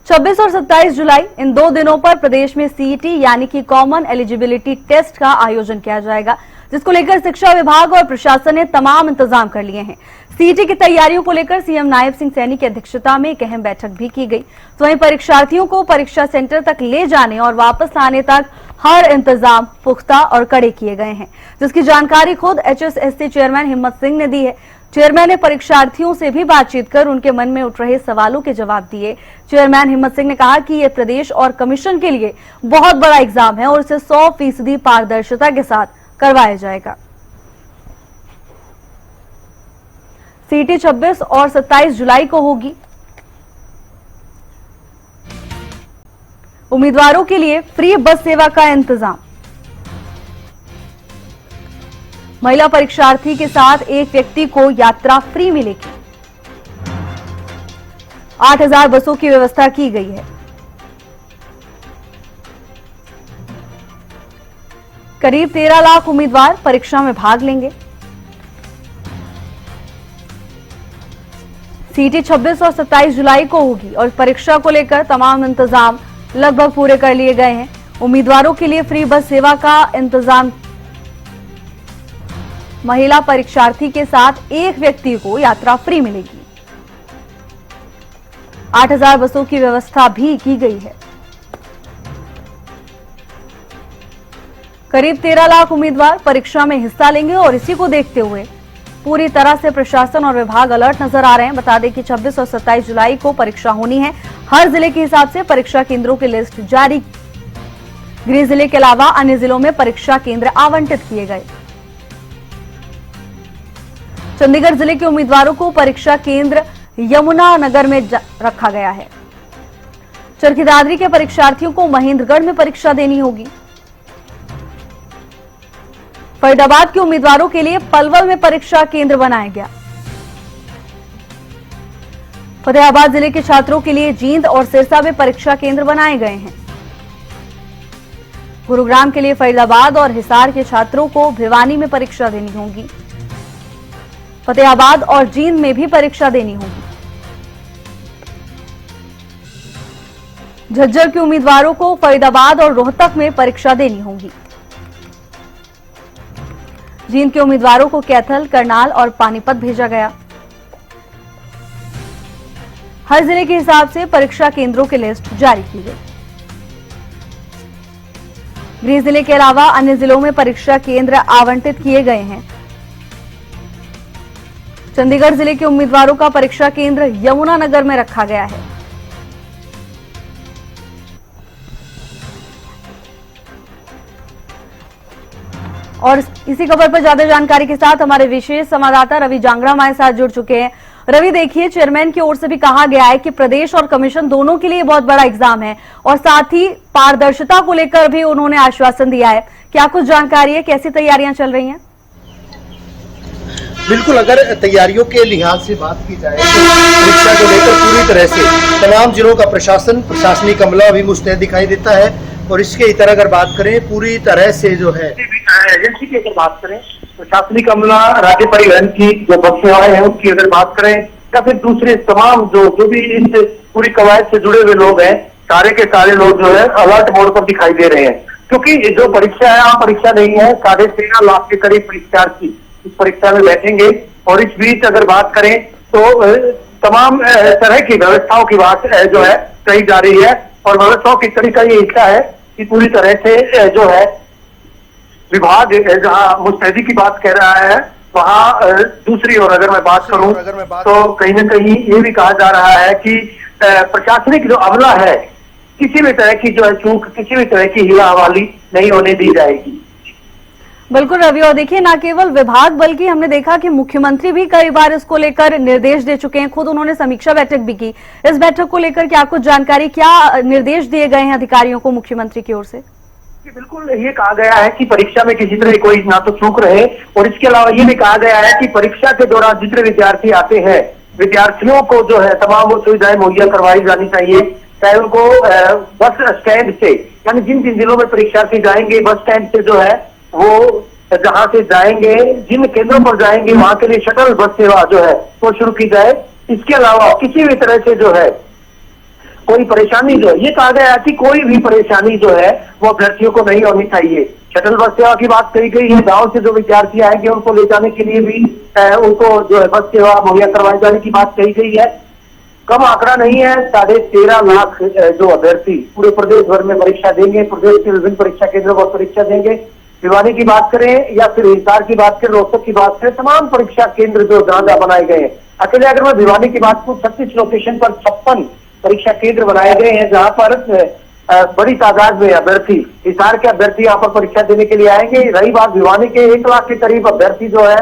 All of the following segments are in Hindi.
26 और 27 जुलाई इन 2 दिनों पर प्रदेश में सीईटी यानी कि कॉमन एलिजिबिलिटी टेस्ट का आयोजन किया जाएगा, जिसको लेकर शिक्षा विभाग और प्रशासन ने तमाम इंतजाम कर लिए हैं। सीईटी की तैयारियों को लेकर सीएम नायब सिंह सैनी की अध्यक्षता में एक अहम बैठक भी की गई। तो वहीं परीक्षार्थियों को परीक्षा सेंटर तक ले जाने और वापस आने तक हर इंतजाम पुख्ता और कड़े किए गए हैं, जिसकी जानकारी खुद HSSC चेयरमैन हिम्मत सिंह ने दी है। चेयरमैन ने परीक्षार्थियों से भी बातचीत कर उनके मन में उठ रहे सवालों के जवाब दिए। चेयरमैन हिम्मत सिंह ने कहा कि ये प्रदेश और कमीशन के लिए बहुत बड़ा एग्जाम है और इसे 100% पारदर्शिता के साथ करवाया जाएगा। सीईटी 26 और 27 जुलाई को होगी। उम्मीदवारों के लिए फ्री बस सेवा का इंतजाम। महिला परीक्षार्थी के साथ एक व्यक्ति को यात्रा फ्री मिलेगी। 8000 बसों की व्यवस्था की गई है। करीब 13 लाख उम्मीदवार परीक्षा में भाग लेंगे। सीईटी 26 और 27 जुलाई को होगी और परीक्षा को लेकर तमाम इंतजाम लगभग पूरे कर लिए गए हैं। उम्मीदवारों के लिए फ्री बस सेवा का इंतजाम। महिला परीक्षार्थी के साथ एक व्यक्ति को यात्रा फ्री मिलेगी। 8000 बसों की व्यवस्था भी की गई है। करीब 13 लाख उम्मीदवार परीक्षा में हिस्सा लेंगे और इसी को देखते हुए पूरी तरह से प्रशासन और विभाग अलर्ट नजर आ रहे हैं। बता दें कि 26 और 27 जुलाई को परीक्षा होनी है। हर जिले के हिसाब से परीक्षा केंद्रों की लिस्ट जारी। गृह जिले के अलावा अन्य जिलों में परीक्षा केंद्र आवंटित किए गए। चंडीगढ़ जिले के उम्मीदवारों को परीक्षा केंद्र यमुना नगर में रखा गया है। चरखी दादरी के परीक्षार्थियों को महेंद्रगढ़ में परीक्षा देनी होगी। फरीदाबाद के उम्मीदवारों के लिए पलवल में परीक्षा केंद्र बनाया गया। फतेहाबाद जिले के छात्रों के लिए जींद और सिरसा में परीक्षा केंद्र बनाए गए हैं। गुरुग्राम के लिए फरीदाबाद और हिसार के छात्रों को भिवानी में परीक्षा देनी होगी। फतेहाबाद और जींद में भी परीक्षा देनी होगी। झज्जर के उम्मीदवारों को फरीदाबाद और रोहतक में परीक्षा देनी होगी। जींद के उम्मीदवारों को कैथल, करनाल और पानीपत भेजा गया। हर जिले के हिसाब से परीक्षा केंद्रों की लिस्ट जारी की गई। गृह जिले के अलावा अन्य जिलों में परीक्षा केंद्र आवंटित किए गए हैं। चंडीगढ़ जिले के उम्मीदवारों का परीक्षा केंद्र यमुना नगर में रखा गया है। और इसी खबर पर ज्यादा जानकारी के साथ हमारे विशेष संवाददाता रवि जांगड़ा हमारे साथ जुड़ चुके हैं। रवि, देखिए, चेयरमैन की ओर से भी कहा गया है कि प्रदेश और कमीशन दोनों के लिए बहुत बड़ा एग्जाम है और साथ ही पारदर्शिता को लेकर भी उन्होंने आश्वासन दिया है। क्या कुछ जानकारी है, कैसी तैयारियां चल रही हैं? बिल्कुल, अगर तैयारियों के लिहाज से बात की जाए तो परीक्षा को लेकर पूरी तरह से तमाम जिलों का प्रशासनिक अमला अभी मुस्तैद दिखाई देता है। और इसके इतर अगर बात करें पूरी तरह से जो है एजेंसी की अगर बात करें प्रशासनिक अमला, राज्य परिवहन की जो बस सेवाएं हैं उसकी अगर बात करें या फिर दूसरे तमाम जो भी इस पूरी कवायद से जुड़े हुए लोग हैं, सारे के सारे लोग जो है अलर्ट मोड पर दिखाई दे रहे हैं। क्योंकि जो परीक्षा है आम परीक्षा नहीं है। 13.5 लाख के करीब परीक्षार्थी इस परीक्षा में बैठेंगे। और इस बीच अगर बात करें तो तमाम तरह की व्यवस्थाओं की बात जो है कही जा रही है। और व्यवस्थाओं की कड़ी का ये हिस्सा है कि पूरी तरह से जो है विभाग जहां मुस्तैदी की बात कह रहा है, वहां दूसरी ओर अगर मैं बात करूं तो कहीं न कहीं ये भी कहा जा रहा है कि प्रशासनिक जो अमला है किसी भी तरह की जो है चूक, किसी भी तरह की हिला हवाली नहीं होने दी जाएगी। बिल्कुल रवि, और देखिए, न केवल विभाग बल्कि हमने देखा कि मुख्यमंत्री भी कई बार इसको लेकर निर्देश दे चुके हैं। खुद उन्होंने समीक्षा बैठक भी की। इस बैठक को लेकर क्या कुछ जानकारी, क्या निर्देश दिए गए हैं अधिकारियों को मुख्यमंत्री की ओर से? बिल्कुल, ये कहा गया है कि परीक्षा में किसी तरह कोई ना तो चूक रहे। और इसके अलावा ये भी कहा गया है कि परीक्षा के दौरान जितने विद्यार्थी आते हैं, विद्यार्थियों को जो है तमाम वो सुविधाएं मुहैया करवाई जानी चाहिए। चाहे उनको बस स्टैंड से, यानी जिन जिन जिलों में परीक्षार्थी जाएंगे बस स्टैंड से जो है वो जहां से जाएंगे, जिन केंद्रों पर जाएंगे वहां के लिए शटल बस सेवा जो है वो शुरू की जाए। इसके अलावा किसी भी तरह से जो है कोई परेशानी जो है, ये कहा गया कि कोई भी परेशानी जो है वो अभ्यर्थियों को नहीं होनी चाहिए। शटल बस सेवा की बात कही गई है, गांव से जो विद्यार्थी आएंगे उनको ले जाने के लिए भी उनको जो है बस सेवा मुहैया करवाई जाने की बात कही गई है। कम आंकड़ा नहीं है, 13.5 लाख जो अभ्यर्थी पूरे प्रदेश भर में परीक्षा देंगे, प्रदेश के विभिन्न परीक्षा केंद्रों पर परीक्षा देंगे। भिवानी की बात करें या फिर हिसार की बात करें, रोहतक की बात करें, तमाम परीक्षा केंद्र जो जहां बनाए गए हैं। अकेले अगर मैं भिवानी की बात करूं, 36 लोकेशन पर 56 परीक्षा केंद्र बनाए गए हैं, जहां पर बड़ी तादाद में अभ्यर्थी, हिसार के अभ्यर्थी यहाँ पर परीक्षा देने के लिए आएंगे। रही बात भिवानी के 1 लाख के करीब अभ्यर्थी जो है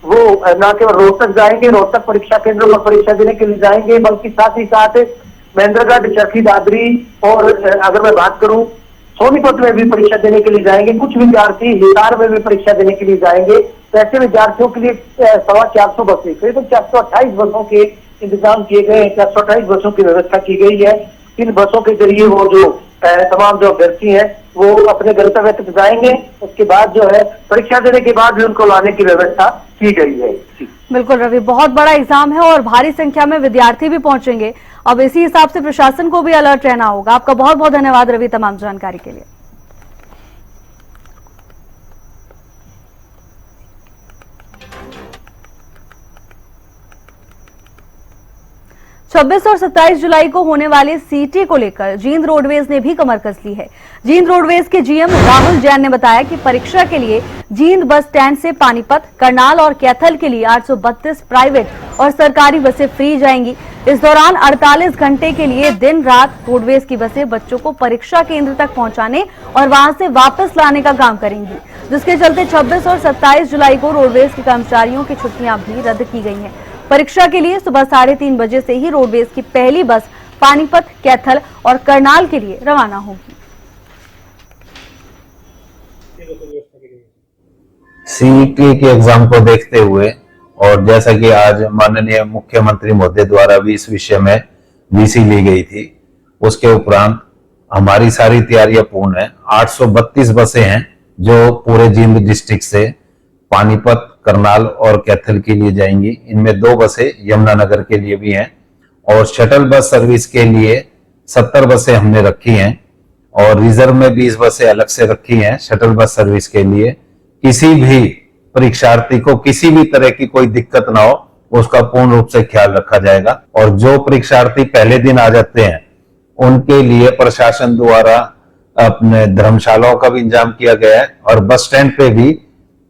वो न केवल रोहतक जाएंगे, रोहतक परीक्षा केंद्रों पर परीक्षा देने के लिए जाएंगे, बल्कि साथ ही साथ महेंद्रगढ़, चरखी दादरी और अगर मैं बात करूं सोनीपत में भी परीक्षा देने के लिए जाएंगे। कुछ विद्यार्थी हिसार में भी परीक्षा देने के लिए जाएंगे। तो ऐसे विद्यार्थियों के लिए 450 बसें, करीब 428 बसों के इंतजाम किए गए हैं, 428 बसों की व्यवस्था की गई है। इन बसों के जरिए वो जो तमाम जो अभ्यर्थी हैं वो अपने गंतव्य तक जाएंगे। उसके बाद जो है परीक्षा देने के बाद भी उनको लाने की व्यवस्था की गई है। बिल्कुल रवि, बहुत बड़ा एग्जाम है और भारी संख्या में विद्यार्थी भी पहुंचेंगे। अब इसी हिसाब से प्रशासन को भी अलर्ट रहना होगा। आपका बहुत बहुत धन्यवाद रवि तमाम जानकारी के लिए। 26 और 27 जुलाई को होने वाले सीटी को लेकर जींद रोडवेज ने भी कमर कस ली है। जींद रोडवेज के जीएम राहुल जैन ने बताया कि परीक्षा के लिए जींद बस स्टैंड से पानीपत, करनाल और कैथल के लिए 832 प्राइवेट और सरकारी बसें फ्री जाएंगी। इस दौरान 48 घंटे के लिए दिन रात रोडवेज की बसें बच्चों को परीक्षा केंद्र तक पहुंचाने और वहां से वापस लाने का काम करेंगी, जिसके चलते 26 और 27 जुलाई को रोडवेज के कर्मचारियों की छुट्टियां भी रद्द की गई हैं। परीक्षा के लिए सुबह 3:30 बजे से ही रोडवेज की पहली बस पानीपत, कैथल और करनाल के लिए रवाना होगी। सीईटी के एग्जाम को देखते हुए और जैसा कि आज माननीय मुख्यमंत्री महोदय द्वारा भी इस विषय में वीसी ली गई थी, उसके उपरांत हमारी सारी तैयारियां पूर्ण है। 832 बसें हैं जो पूरे जींद डिस्ट्रिक्ट से पानीपत, करनाल और कैथल के लिए जाएंगी। इनमें 2 बसें यमुनानगर के लिए भी हैं और शटल बस सर्विस के लिए 70 बसें हमने रखी हैं और रिजर्व में 20 बसें अलग से रखी हैं शटल बस सर्विस के लिए। किसी भी परीक्षार्थी को किसी भी तरह की कोई दिक्कत ना हो, उसका पूर्ण रूप से ख्याल रखा जाएगा। और जो परीक्षार्थी पहले दिन आ जाते हैं उनके लिए प्रशासन द्वारा अपने धर्मशालाओं का भी इंतजाम किया गया है और बस स्टैंड पे भी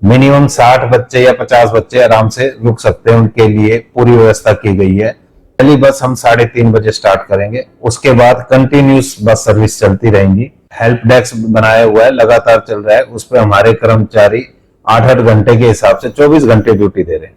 मिनिमम 60 बच्चे या 50 बच्चे आराम से रुक सकते हैं, उनके लिए पूरी व्यवस्था की गई है। पहली बस हम 3:30 बजे स्टार्ट करेंगे, उसके बाद कंटिन्यूस बस सर्विस चलती रहेंगी। हेल्प डेस्क बनाया हुआ है, लगातार चल रहा है, उस पर हमारे कर्मचारी 8-8 घंटे के हिसाब से 24 घंटे ड्यूटी दे रहे हैं।